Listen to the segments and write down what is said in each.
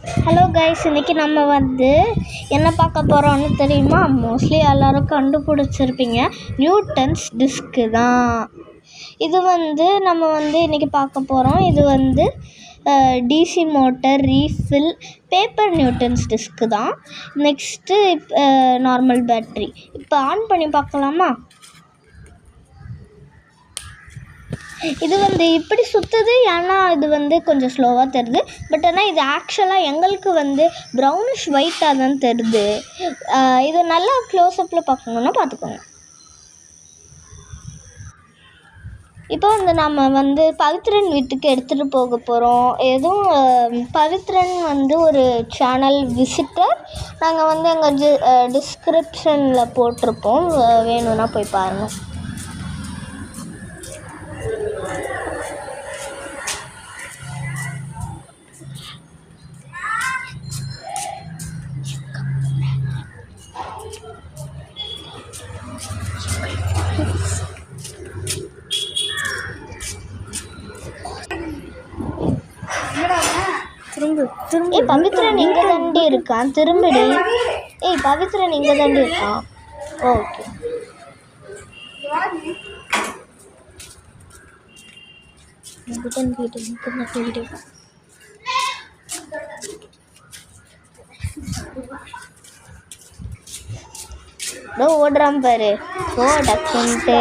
Hello guys, இன்றைக்கி நம்ம என்ன பார்க்க போகிறோன்னு தெரியுமா? மோஸ்ட்லி எல்லோரும் கண்டுபிடிச்சிருப்பீங்க, நியூட்டன்ஸ் டிஸ்க்கு தான். இது நம்ம இன்றைக்கி பார்க்க போகிறோம். இது DC motor, refill, paper Newton's disc தான். Next normal battery. இப்போ ஆன் பண்ணி பார்க்கலாமா? இது இப்படி சுற்றுது, ஏன்னா இது கொஞ்சம் ஸ்லோவாக தருது. பட் ஆனால் இது ஆக்சுவலாக எங்களுக்கு ப்ரௌனிஷ் ஒயிட்டாக தான் தருது. இது நல்லா க்ளோஸ்அப்பில் பார்க்கணுன்னா பார்த்துக்கோங்க. இப்போ நம்ம பவித்ரன் வீட்டுக்கு எடுத்துகிட்டு போக போகிறோம். எதுவும் பவித்ரன் ஒரு சேனல் விசிட்டர். நாங்கள் எங்கள் டிஸ்கிரிப்ஷனில் போட்டிருப்போம், வேணும்னா போய் பாருங்கள். ஏய் பவித்ரன் இங்கே தாண்டி இருக்கான், திரும்பிடு. ஏய் பவித்ரன் இங்கே தாண்டி இருக்கான். ஓகே, ஓடுறான் பாரு. ஓ டக்குன்ட்டு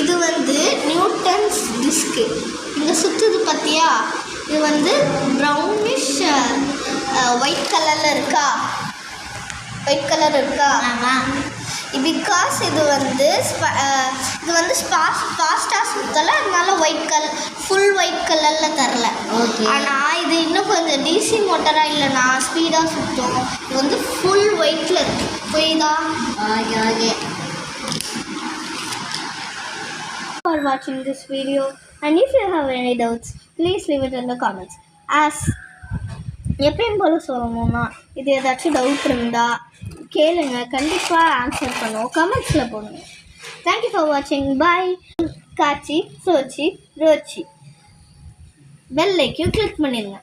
இது நியூட்டன்ஸ் டிஸ்க்கு. இங்கே சுற்றுது பார்த்தியா? இது ப்ரௌனிஷ் ஒயிட் கலரில் இருக்கா? ஒயிட் கலர் இருக்கா? பிகாஸ் இது ஃபாஸ்ட்டாக சுற்றலை, அதனால ஃபுல் ஒயிட் கலரில் தரல. ஆனால் இது இன்னும் கொஞ்சம் டிசி மோட்டராக இல்லைனா ஸ்பீடாக சுற்றும். இது ஃபுல் ஒயிட்டில் இருக்கு. புரியுதா? Okay. For watching this video, and if you have any doubts, please leave it in the comments. As எப்பயும் போல சொல்லணும்னா, இது ஏதாச்சும் டவுட் இருந்தால் கேளுங்க, கண்டிப்பாக ஆன்சர் பண்ணுவோம். கமெண்ட்ஸில் போடுங்க. தேங்க்யூ ஃபார் வாட்சிங். பாய். காட்சி சோச்சி ரோச்சி பெல் ஐக்கன் கிளிக் பண்ணிடுங்க.